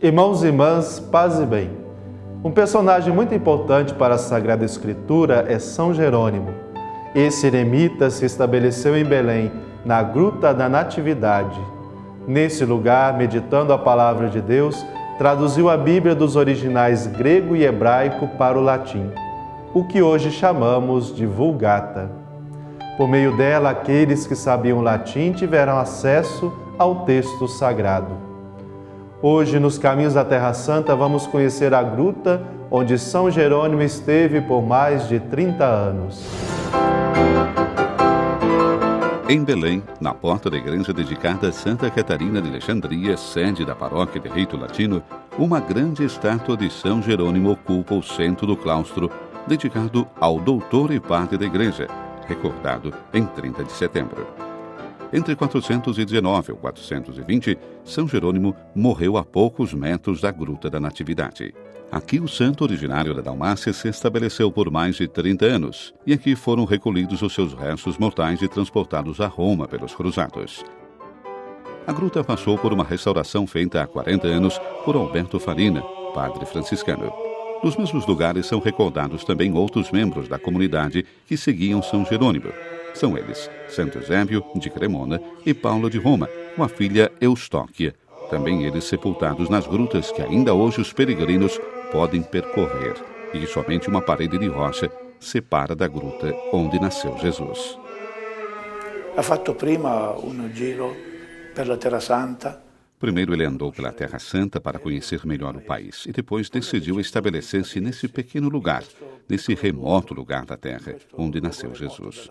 Irmãos e irmãs, paz e bem. Um personagem muito importante para a Sagrada Escritura é São Jerônimo. Esse eremita se estabeleceu em Belém, na Gruta da Natividade. Nesse lugar, meditando a palavra de Deus, traduziu a Bíblia dos originais grego e hebraico para o latim, o que hoje chamamos de Vulgata. Por meio dela, aqueles que sabiam latim tiveram acesso ao texto sagrado. Hoje, nos caminhos da Terra Santa, vamos conhecer a gruta onde São Jerônimo esteve por mais de 30 anos. Em Belém, na porta da igreja dedicada a Santa Catarina de Alexandria, sede da paróquia de Rito Latino, uma grande estátua de São Jerônimo ocupa o centro do claustro, dedicado ao doutor e padre da igreja, recordado em 30 de setembro. Entre 419 e 420, São Jerônimo morreu a poucos metros da Gruta da Natividade. Aqui o santo originário da Dalmácia se estabeleceu por mais de 30 anos, e aqui foram recolhidos os seus restos mortais e transportados a Roma pelos cruzados. A gruta passou por uma restauração feita há 40 anos por Alberto Farina, padre franciscano. Nos mesmos lugares são recordados também outros membros da comunidade que seguiam São Jerônimo. São eles Santo Eusébio, de Cremona, e Paulo de Roma, com a filha Eustóquia. Também eles sepultados nas grutas que ainda hoje os peregrinos podem percorrer e que somente uma parede de rocha separa da gruta onde nasceu Jesus. Ha fatto prima un giro per la Terra Santa. Primeiro ele andou pela Terra Santa para conhecer melhor o país e depois decidiu estabelecer-se nesse pequeno lugar, nesse remoto lugar da terra, onde nasceu Jesus.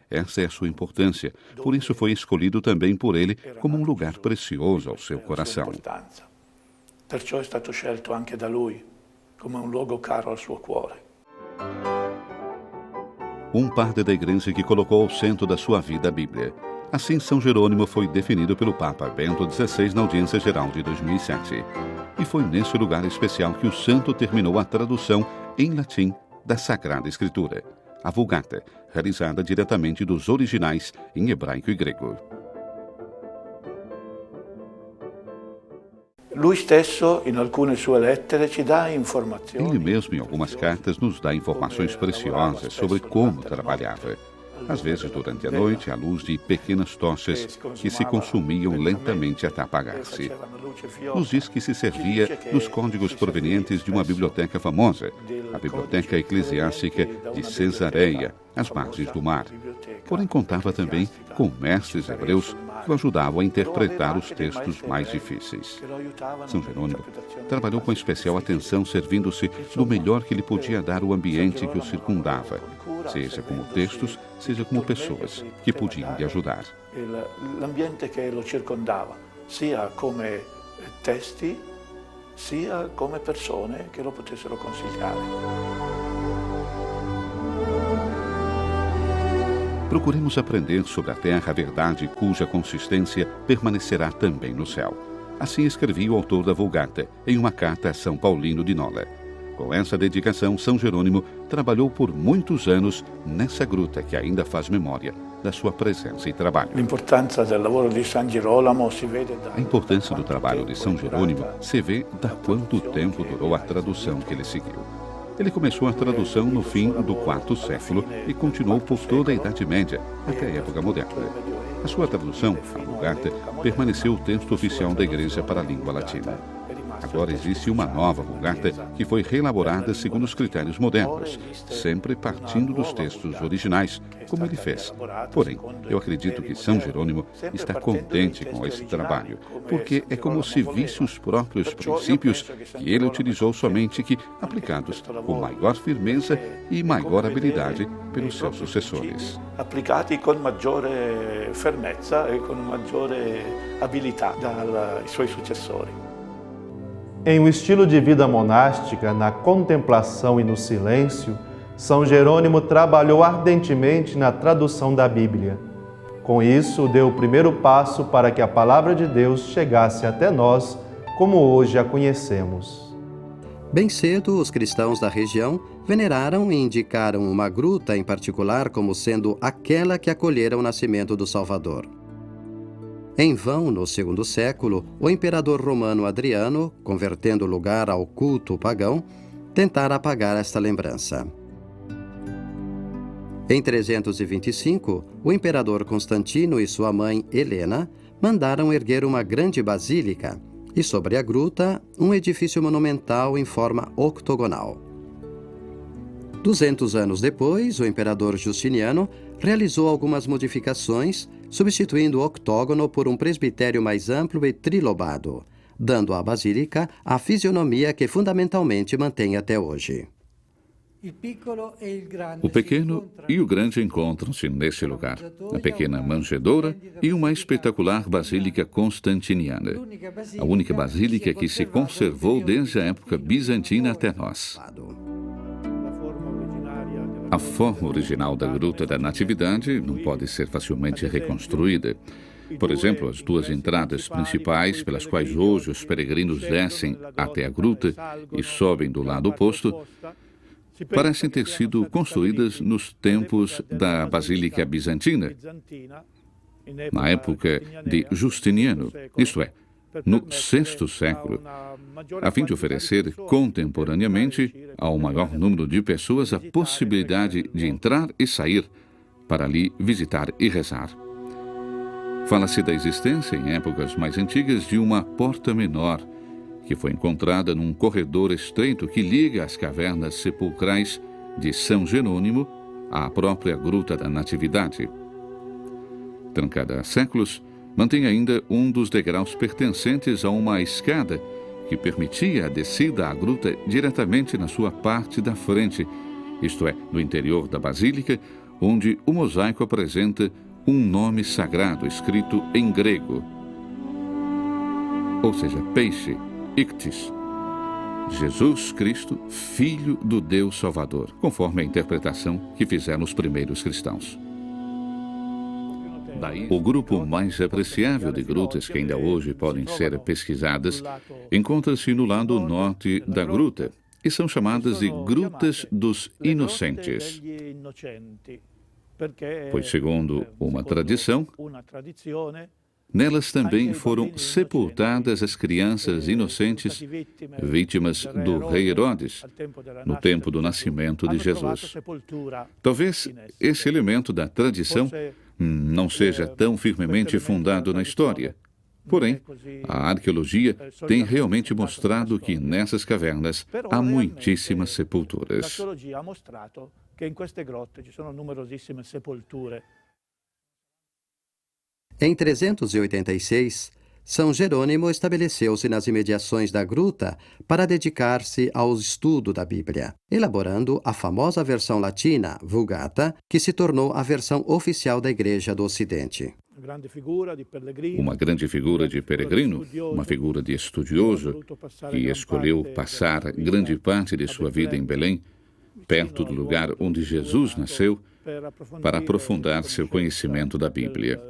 Essa é a sua importância, por isso foi escolhido também por ele como um lugar precioso ao seu coração. Perciò è stato scelto anche da lui come un luogo caro al suo cuore. Um padre da igreja que colocou ao centro da sua vida a Bíblia. Assim, São Jerônimo foi definido pelo Papa Bento XVI na audiência geral de 2007. E foi nesse lugar especial que o santo terminou a tradução em latim da Sagrada Escritura, a Vulgata, realizada diretamente dos originais em hebraico e grego. Lui stesso, in alcune sue lettere, ci dà informazioni. Ele mesmo, em algumas cartas, nos dá informações preciosas sobre como trabalhava. Às vezes, durante a noite, à luz de pequenas tochas que se consumiam lentamente até apagar-se. Nos diz que se servia dos códigos provenientes de uma biblioteca famosa, a Biblioteca Eclesiástica de Cesareia, às margens do mar. Porém, contava também com mestres hebreus que o ajudavam a interpretar os textos mais difíceis. São Jerônimo trabalhou com especial atenção, servindo-se do melhor que lhe podia dar o ambiente que o circundava, seja como textos, seja como pessoas que podiam lhe ajudar. L'ambiente che lo circondava, sia come testi, sia come persone che lo potessero consigliare. Procuremos aprender sobre a terra a verdade cuja consistência permanecerá também no céu. Assim escrevia o autor da Vulgata em uma carta a São Paulino de Nola. Com essa dedicação, São Jerônimo trabalhou por muitos anos nessa gruta que ainda faz memória da sua presença e trabalho. A importância do trabalho de São Jerônimo se vê da quanto tempo durou a tradução que ele seguiu. Ele começou a tradução no fim do IV século e continuou por toda a Idade Média, até a época moderna. A sua tradução, a Vulgata, permaneceu o texto oficial da Igreja para a língua latina. Agora existe uma nova Vulgata que foi reelaborada segundo os critérios modernos, sempre partindo dos textos originais, como ele fez. Porém, eu acredito que São Jerônimo está contente com esse trabalho, porque é como se visse os próprios princípios que ele utilizou, somente que aplicados com maior firmeza e maior habilidade pelos seus sucessores. Applicati con maggiore fermezza e con maggiore abilità dai suoi successori. Em um estilo de vida monástica, na contemplação e no silêncio, São Jerônimo trabalhou ardentemente na tradução da Bíblia. Com isso, deu o primeiro passo para que a palavra de Deus chegasse até nós, como hoje a conhecemos. Bem cedo, os cristãos da região veneraram e indicaram uma gruta em particular como sendo aquela que acolhera o nascimento do Salvador. Em vão, no segundo século, o imperador romano Adriano, convertendo o lugar ao culto pagão, tentara apagar esta lembrança. Em 325, o imperador Constantino e sua mãe Helena mandaram erguer uma grande basílica e, sobre a gruta, um edifício monumental em forma octogonal. 200 anos depois, o imperador Justiniano realizou algumas modificações, substituindo o octógono por um presbitério mais amplo e trilobado, dando à basílica a fisionomia que fundamentalmente mantém até hoje. O pequeno e o grande encontram-se nesse lugar, a pequena manjedoura e uma espetacular basílica constantiniana, a única basílica que se conservou desde a época bizantina até nós. A forma original da Gruta da Natividade não pode ser facilmente reconstruída. Por exemplo, as duas entradas principais pelas quais hoje os peregrinos descem até a gruta e sobem do lado oposto parecem ter sido construídas nos tempos da Basílica Bizantina, na época de Justiniano, isto é, no VI século, a fim de oferecer contemporaneamente ao maior número de pessoas a possibilidade de entrar e sair para ali visitar e rezar. Fala-se da existência, em épocas mais antigas, de uma porta menor, que foi encontrada num corredor estreito que liga as cavernas sepulcrais de São Jerônimo à própria Gruta da Natividade. Trancada há séculos, mantém ainda um dos degraus pertencentes a uma escada que permitia a descida à gruta diretamente na sua parte da frente, isto é, no interior da basílica, onde o mosaico apresenta um nome sagrado escrito em grego, ou seja, peixe, Ictis, Jesus Cristo, Filho do Deus Salvador, conforme a interpretação que fizeram os primeiros cristãos. O grupo mais apreciável de grutas que ainda hoje podem ser pesquisadas encontra-se no lado norte da gruta e são chamadas de Grutas dos Inocentes, pois, segundo uma tradição, nelas também foram sepultadas as crianças inocentes vítimas do rei Herodes no tempo do nascimento de Jesus. Talvez esse elemento da tradição não seja tão firmemente fundado na história. Porém, a arqueologia tem realmente mostrado que nessas cavernas há muitíssimas sepulturas. Em 386, São Jerônimo estabeleceu-se nas imediações da gruta para dedicar-se ao estudo da Bíblia, elaborando a famosa versão latina, Vulgata, que se tornou a versão oficial da Igreja do Ocidente. Uma grande figura de peregrino, uma figura de estudioso, que escolheu passar grande parte de sua vida em Belém, perto do lugar onde Jesus nasceu, para aprofundar seu conhecimento da Bíblia.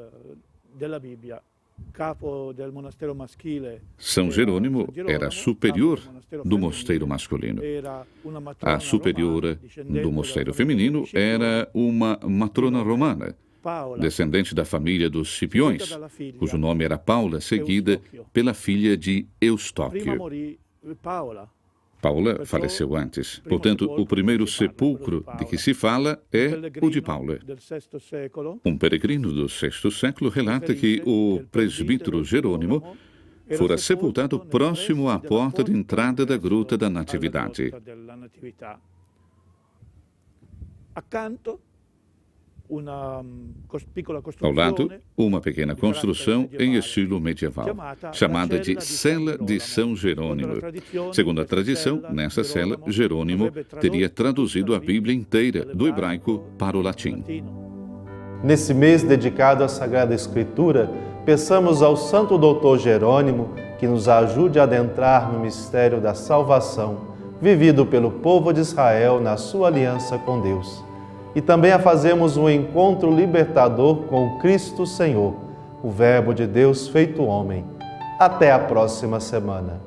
São Jerônimo era superior do mosteiro masculino. A superiora do mosteiro feminino era uma matrona romana, descendente da família dos Scipiões, cujo nome era Paula, seguida pela filha de Eustóquio. Paula faleceu antes. Portanto, o primeiro sepulcro de que se fala é o de Paula. Um peregrino do VI século relata que o presbítero Jerônimo fora sepultado próximo à porta de entrada da Gruta da Natividade. Ao lado, uma pequena construção em estilo medieval, chamada de Cela de São Jerônimo. Segundo a tradição, nessa cela, Jerônimo teria traduzido a Bíblia inteira, do hebraico para o latim. Nesse mês dedicado à Sagrada Escritura, peçamos ao Santo Doutor Jerônimo que nos ajude a adentrar no mistério da salvação, vivido pelo povo de Israel na sua aliança com Deus. E também a fazemos um encontro libertador com Cristo Senhor, o Verbo de Deus feito homem. Até a próxima semana.